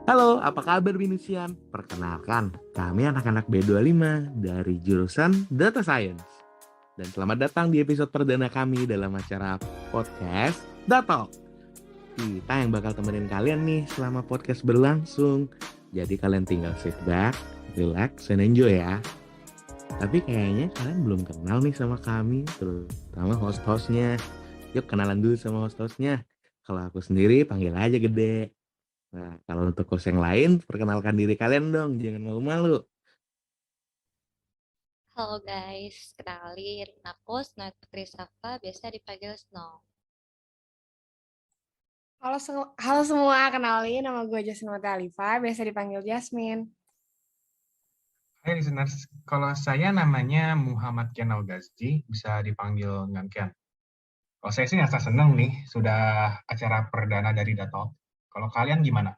Halo, apa kabar Binusian? Perkenalkan, kami anak-anak B25 dari jurusan Data Science. Dan selamat datang di episode perdana kami dalam acara podcast Datalk. Kita yang bakal temenin kalian nih selama podcast berlangsung. Jadi kalian tinggal sit back, relax, and enjoy ya. Tapi kayaknya kalian belum kenal nih sama kami, terutama host-hostnya. Yuk kenalan dulu sama host-hostnya. Kalau aku sendiri panggil aja Gede. Nah, kalau untuk host yang lain, perkenalkan diri kalian dong, jangan malu-malu. Halo guys, kenalin aku Snow Putri Safa, biasa dipanggil Snow. Halo semua, kenalin nama gue Jasmine Alifa, biasa dipanggil Jasmine. Hai listeners, kalau saya namanya Muhammad Kenal Gazji, bisa dipanggil Nganken. Kalau saya sih ngerasa seneng nih, sudah acara perdana dari Datalk. Kalau kalian gimana?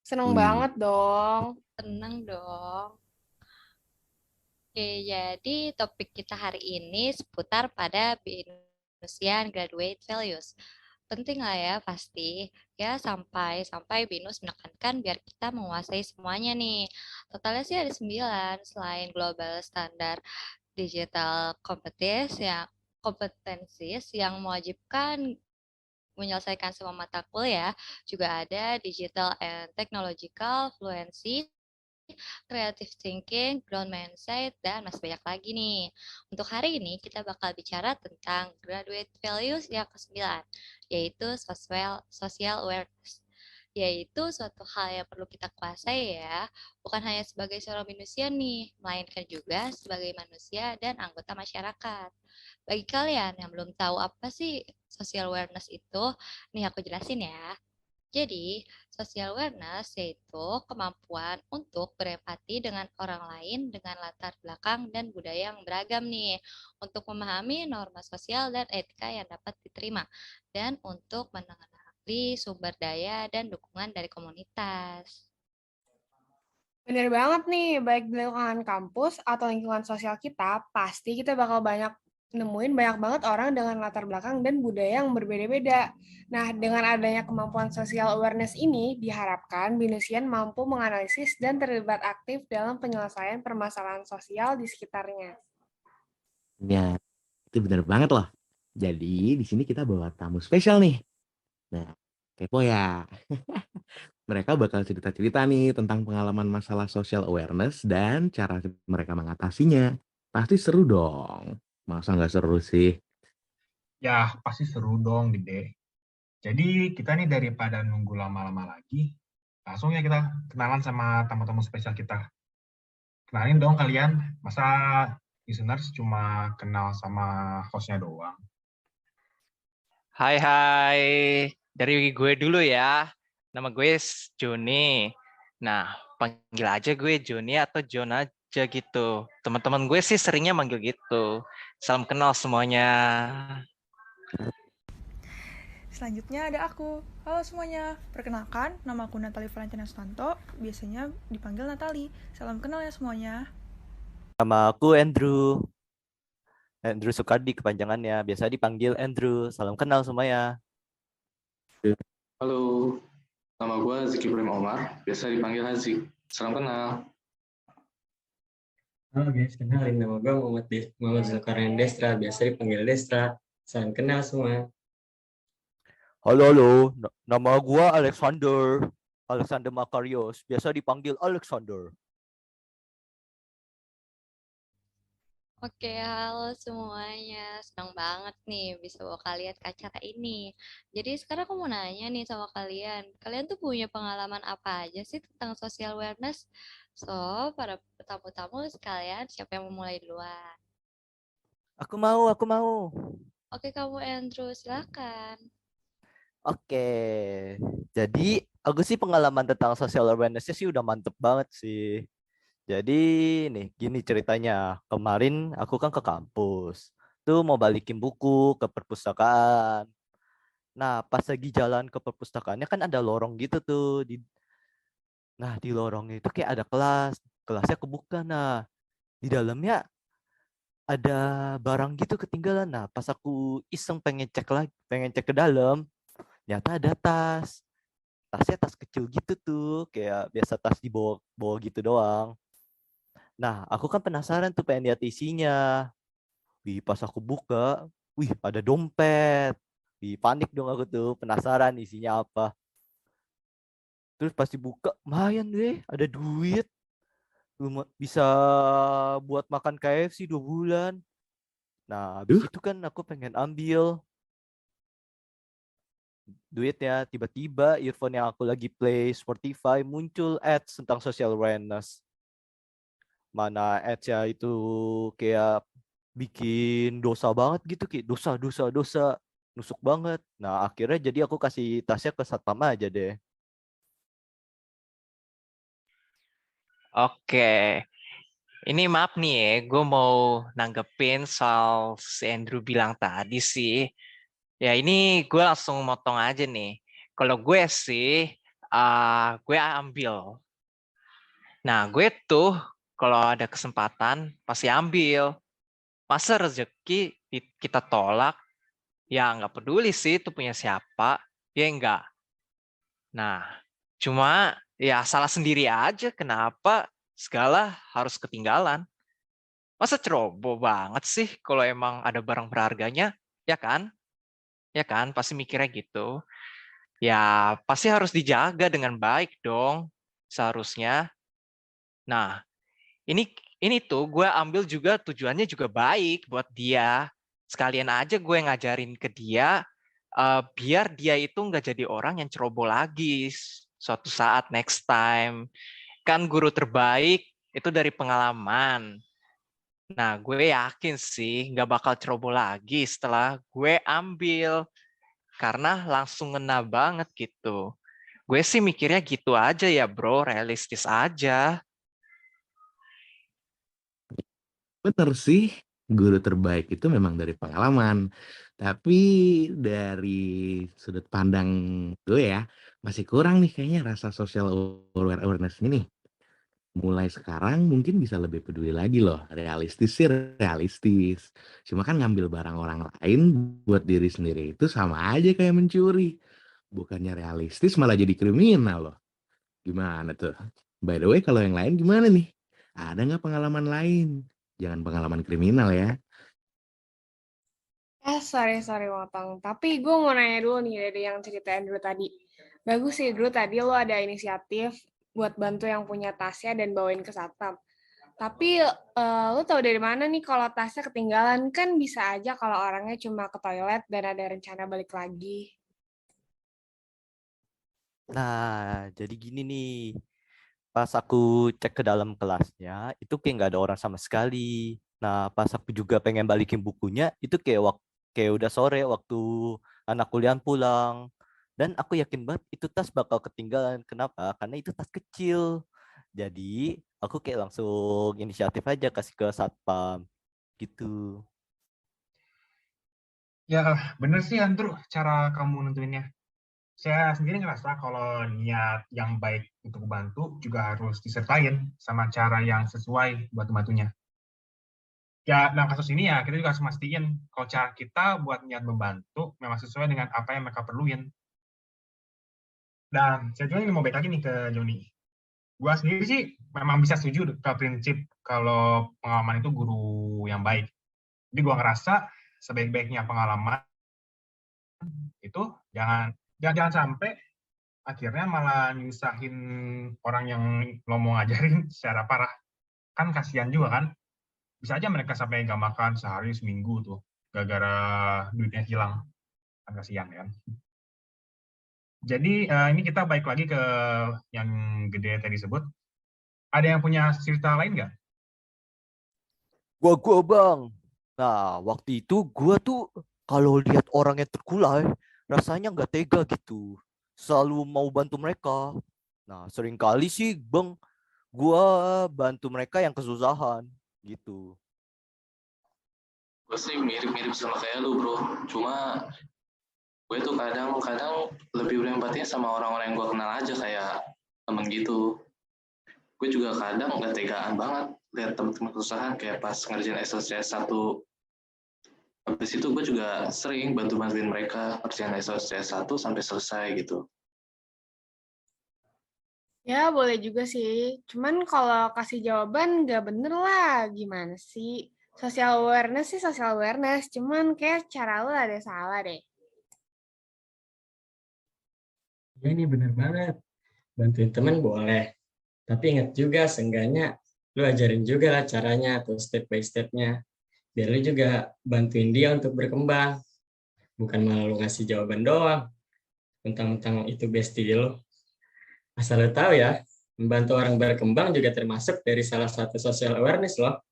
Seneng Wih, banget dong. Seneng dong. Oke, jadi topik kita hari ini seputar pada Binusian Graduate Values. Penting lah ya pasti, ya sampai Binus menekankan biar kita menguasai semuanya nih. Totalnya sih ada 9, selain global standar digital kompetensis yang mewajibkan menyelesaikan semua mata kuliah, juga ada digital and technological fluency, creative thinking, ground mindset, dan masih banyak lagi nih. Untuk hari ini kita bakal bicara tentang graduate values yang ke-9, yaitu social awareness, yaitu suatu hal yang perlu kita kuasai ya, bukan hanya sebagai seorang manusia nih, melainkan juga sebagai manusia dan anggota masyarakat. Bagi kalian yang belum tahu apa sih social awareness itu, nih aku jelasin ya. Jadi, social awareness yaitu kemampuan untuk berempati dengan orang lain dengan latar belakang dan budaya yang beragam nih, untuk memahami norma sosial dan etika yang dapat diterima, dan untuk mengenali sumber daya dan dukungan dari komunitas. Bener banget nih, baik di lingkungan kampus atau lingkungan sosial kita, pasti kita bakal nemuin banyak banget orang dengan latar belakang dan budaya yang berbeda-beda. Nah, dengan adanya kemampuan social awareness ini, diharapkan Binus mampu menganalisis dan terlibat aktif dalam penyelesaian permasalahan sosial di sekitarnya. ya itu bener banget loh. Jadi di sini kita bawa tamu spesial nih. Nah, kepo ya. Mereka bakal cerita-cerita nih tentang pengalaman masalah social awareness dan cara mereka mengatasinya. Pasti seru dong. Masa nggak seru sih? Ya, pasti seru dong, Gede. Jadi kita nih daripada nunggu lama-lama lagi, langsung ya kita kenalan sama tamu-tamu spesial kita. Kenalin dong kalian, masa listeners cuma kenal sama hostnya doang? Hai hai, dari gue dulu ya. Nama gue Joni. Nah, panggil aja gue Joni atau Jon aja gitu. Teman-teman gue sih seringnya manggil gitu. Salam kenal semuanya. Selanjutnya ada aku. Halo semuanya, perkenalkan nama aku Natali Valentina Sutanto, biasanya dipanggil Natali. Salam kenal ya semuanya. Nama aku Andrew. Andrew Sukardi kepanjangannya. Biasa dipanggil Andrew. Salam kenal semuanya. Halo, nama gue Ziki Ibrahim Omar, biasa dipanggil Hazik. Salam kenal. Halo guys, kenalin nama gue Muhammad Zulkarnain Destra, biasa dipanggil Destra. Salam kenal semua. Halo. Nama gua Alexander. Alexander Makarios. Biasa dipanggil Alexander. Oke, halo semuanya. Senang banget nih bisa bawa kalian ke acara ini. Jadi sekarang aku mau nanya nih sama kalian. Kalian tuh punya pengalaman apa aja sih tentang social awareness? So, para tamu-tamu sekalian, siapa yang mau mulai duluan? Aku mau. Oke, kamu Andrew, silakan. Oke. Jadi, aku sih pengalaman tentang social awareness sih udah mantep banget sih. Jadi, nih, gini ceritanya. Kemarin aku kan ke kampus. Tuh mau balikin buku ke perpustakaan. Nah, pas lagi jalan ke perpustakaannya kan ada lorong gitu tuh. Nah, di lorong itu kayak ada kelas. Kelasnya kebuka. Nah, di dalamnya ada barang gitu ketinggalan. Nah, pas aku iseng pengen cek ke dalam, ternyata ada tas. tasnya tas kecil gitu tuh, kayak biasa tas dibawa bawa gitu doang. Nah, aku kan penasaran tuh pengen lihat isinya. Wih, pas aku buka, wih, ada dompet. Wih, panik dong aku tuh, penasaran isinya apa. Terus pas dibuka, lumayan deh, ada duit. Bisa buat makan KFC 2 bulan. Nah, habis Duh, itu kan aku pengen ambil duitnya. Tiba-tiba earphone yang aku lagi play Spotify muncul ads tentang social awareness. Mana ads-nya itu kayak bikin dosa banget gitu, kayak dosa dosa dosa nusuk banget. Nah, akhirnya jadi aku kasih tasnya ke satpam aja deh. Oke, ini maaf nih ya, gue mau nanggepin soal si Andrew bilang tadi sih. Ya ini gue langsung motong aja nih. Kalau gue sih, gue ambil. Nah, gue tuh kalau ada kesempatan pasti ambil. Masa rezeki kita tolak? Ya nggak peduli sih itu punya siapa. Ya enggak. Nah, cuma ya salah sendiri aja kenapa segala harus ketinggalan. Masa ceroboh banget sih kalau emang ada barang berharganya, ya kan? Ya kan, pasti mikirnya gitu. Ya, pasti harus dijaga dengan baik dong, seharusnya. Nah, ini ini tuh gue ambil juga tujuannya juga baik buat dia. Sekalian aja gue ngajarin ke dia, biar dia itu nggak jadi orang yang ceroboh lagi suatu saat next time. Kan guru terbaik itu dari pengalaman. Nah, gue yakin sih nggak bakal ceroboh lagi setelah gue ambil. Karena langsung ngena banget gitu. Gue sih mikirnya gitu aja ya bro, realistis aja. bener sih. Guru terbaik itu memang dari pengalaman. Tapi dari sudut pandang gue ya, masih kurang nih kayaknya rasa social awareness ini nih. Mulai sekarang mungkin bisa lebih peduli lagi loh. Realistis sih realistis. Cuma kan ngambil barang orang lain buat diri sendiri itu sama aja kayak mencuri. Bukannya realistis malah jadi kriminal loh. Gimana tuh? By the way, kalau yang lain gimana nih? Ada nggak pengalaman lain? Jangan pengalaman kriminal ya. Sorry motong. Tapi gue mau nanya dulu nih dari yang cerita Andrew tadi. Bagus sih, Drew, tadi lo ada inisiatif buat bantu yang punya tasnya dan bawain ke satpam. Tapi lo tahu dari mana nih kalau tasnya ketinggalan? Kan bisa aja kalau orangnya cuma ke toilet dan ada rencana balik lagi. Nah, jadi gini nih. Pas aku cek ke dalam kelasnya, itu kayak nggak ada orang sama sekali. Nah, pas aku juga pengen balikin bukunya, itu kayak udah sore waktu anak kuliah pulang. Dan aku yakin banget itu tas bakal ketinggalan. Kenapa? Karena itu tas kecil. Jadi, aku kayak langsung inisiatif aja kasih ke satpam. Gitu. Ya, bener sih Andrew cara kamu nentuinnya. Saya sendiri ngerasa kalau niat yang baik untuk membantu juga harus disertain sama cara yang sesuai buat membantunya. Ya, dalam kasus ini ya kita juga harus mastiin kalau cara kita buat niat membantu memang sesuai dengan apa yang mereka perluin. Dan saya juga ini mau balik lagi nih ke Joni. Gua sendiri sih memang bisa setuju ke prinsip kalau pengalaman itu guru yang baik. Jadi gua ngerasa sebaik-baiknya pengalaman itu jangan sampai akhirnya malah nyusahin orang yang lo mau ngajarin secara parah. Kan kasihan juga kan. Bisa aja mereka sampai nggak makan sehari seminggu tuh gara-gara duitnya hilang. Kan kasihan kan. Jadi ini kita balik lagi ke yang gede tadi sebut. Ada yang punya cerita lain nggak? Gua bang. Nah, waktu itu gua tuh kalau lihat orang yang terkulai, rasanya nggak tega gitu. Selalu mau bantu mereka. Nah, seringkali sih bang, gua bantu mereka yang kesusahan gitu. Gue sih mirip-mirip sama kayak lu bro, cuma gue tuh kadang-kadang lebih berempatinya sama orang-orang yang gue kenal aja kayak temen gitu. Gue juga kadang nggak tegaan banget lihat temen-temen kesusahan kayak pas ngerjain SLCS 1. Habis itu gue juga sering bantu-bantuin mereka ngerjain SLCS 1 sampai selesai gitu. Ya, boleh juga sih. Cuman kalau kasih jawaban nggak bener lah. Gimana sih? Social awareness sih social awareness. Cuman kayak cara lu ada salah deh. Ya ini bener banget. Bantuin teman boleh. Tapi ingat juga, seenggaknya lu ajarin juga lah caranya atau step by step-nya. Biar lu juga bantuin dia untuk berkembang. Bukan malah lu ngasih jawaban doang. Tentang itu bestie lu. Asal lu tahu ya, membantu orang berkembang juga termasuk dari salah satu social awareness loh.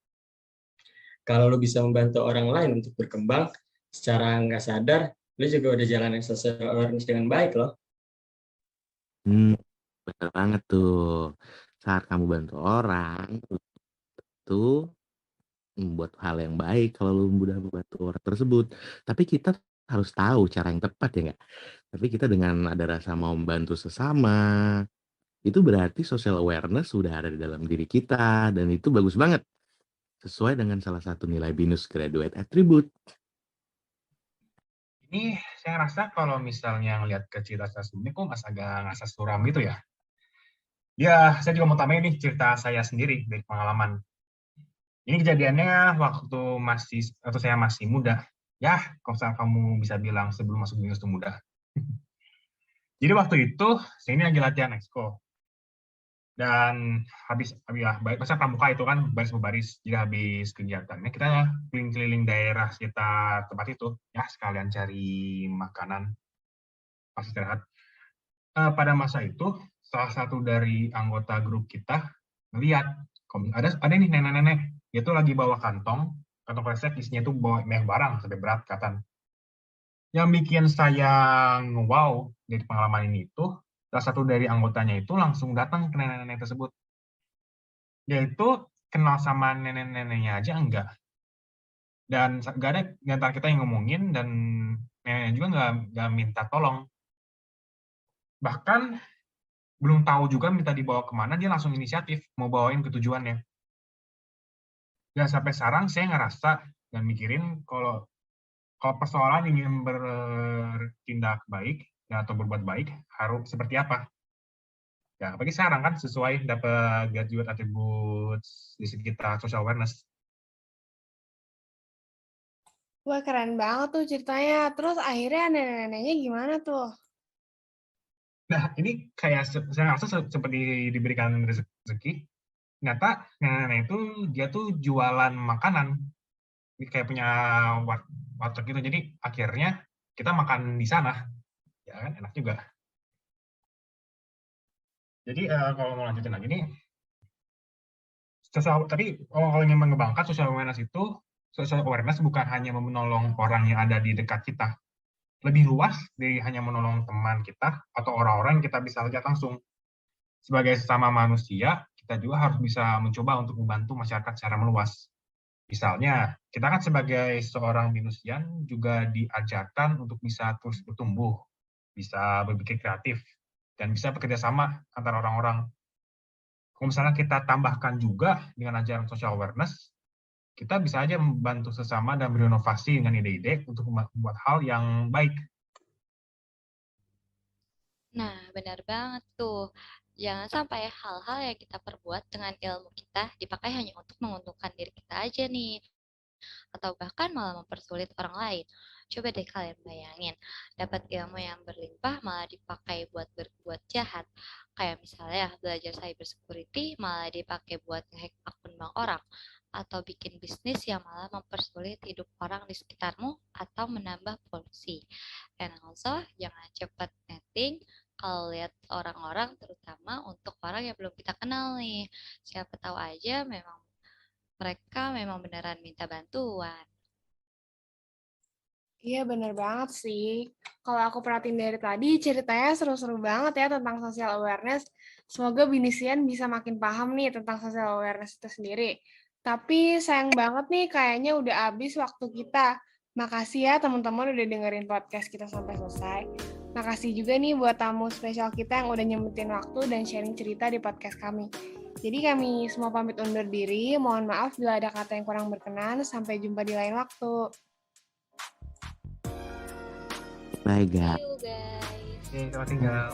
Kalau lu bisa membantu orang lain untuk berkembang, secara nggak sadar, lu juga udah jalanin social awareness dengan baik loh. Bener banget tuh. Saat kamu bantu orang, itu membuat hal yang baik kalau lu mudah membantu orang tersebut. Tapi kita harus tahu cara yang tepat ya nggak? Tapi kita dengan ada rasa mau membantu sesama, itu berarti social awareness sudah ada di dalam diri kita dan itu bagus banget. Sesuai dengan salah satu nilai BINUS Graduate Attribute. Ini saya rasa kalau misalnya ngelihat ke cerita saya sebelumnya kok agak ngerasa suram gitu ya. Ya, saya juga mau tambahin nih cerita saya sendiri dari pengalaman. Ini kejadiannya waktu saya masih muda. Ya, kalau kamu bisa bilang sebelum masuk BINUS itu muda. Jadi waktu itu saya ini lagi latihan exco. Dan habis masa pramuka itu kan baris-baris. Jadi habis kegiatannya kita keliling-keliling daerah sekitar tempat itu, ya sekalian cari makanan pas istirahat. Pada masa itu salah satu dari anggota grup kita ngeliat ada nih nenek-nenek, dia tuh lagi bawa kantong kresek isinya tuh bawa barang sampai berat katan. Yang bikin saya wow dari pengalaman ini itu salah satu dari anggotanya itu langsung datang ke nenek-nenek tersebut. Dia itu kenal sama nenek-neneknya aja enggak. Dan nggak ada di antara kita yang ngomongin dan neneknya juga nggak minta tolong. Bahkan belum tahu juga minta dibawa kemana, dia langsung inisiatif mau bawain ke tujuannya. Dan sampai sekarang saya ngerasa dan mikirin kalau persoalan ingin bertindak baik ya, atau berbuat baik harus seperti apa. Ya, apalagi sekarang kan sesuai dapat graduate attributes di sekitar social awareness. Wah, keren banget tuh ceritanya. Terus akhirnya nenek-neneknya gimana tuh? Nah, ini kayak saya rasa seperti diberikan rezeki. Ternyata nenek itu dia tuh jualan makanan. Ini kayak punya warteg gitu. Jadi akhirnya kita makan di sana. Ya kan, enak juga. Jadi kalau mau lanjutin lagi nih, tapi kalau ingin mengembangkan social awareness itu, social awareness bukan hanya menolong orang yang ada di dekat kita. Lebih luas dari hanya menolong teman kita atau orang-orang yang kita bisa lihat langsung. Sebagai sesama manusia, kita juga harus bisa mencoba untuk membantu masyarakat secara meluas. Misalnya, kita kan sebagai seorang BINUSian juga diajarkan untuk bisa terus bertumbuh, bisa berpikir kreatif, dan bisa bekerja sama antara orang-orang. Kalau misalnya kita tambahkan juga dengan ajaran social awareness, kita bisa aja membantu sesama dan berinovasi dengan ide-ide untuk membuat hal yang baik. Nah, benar banget tuh. Jangan sampai hal-hal yang kita perbuat dengan ilmu kita dipakai hanya untuk menguntungkan diri kita aja nih. Atau bahkan malah mempersulit orang lain. Coba deh kalian bayangin, dapat ilmu yang berlimpah malah dipakai buat berbuat jahat. Kayak misalnya belajar cyber security malah dipakai buat ngehack akun bank orang. Atau bikin bisnis yang malah mempersulit hidup orang di sekitarmu atau menambah polusi. And also, jangan cepat netting kalau lihat orang-orang, terutama untuk orang yang belum kita kenal nih. Siapa tahu aja mereka memang beneran minta bantuan. Iya, bener banget sih. Kalau aku perhatiin dari tadi, ceritanya seru-seru banget ya tentang social awareness. Semoga BINUSian bisa makin paham nih tentang social awareness itu sendiri. Tapi sayang banget nih, kayaknya udah habis waktu kita. Makasih ya teman-teman udah dengerin podcast kita sampai selesai. Makasih juga nih buat tamu spesial kita yang udah nyempetin waktu dan sharing cerita di podcast kami. Jadi kami semua pamit undur diri. Mohon maaf bila ada kata yang kurang berkenan. Sampai jumpa di lain waktu. Bye guys. See you guys. Oke, selamat tinggal.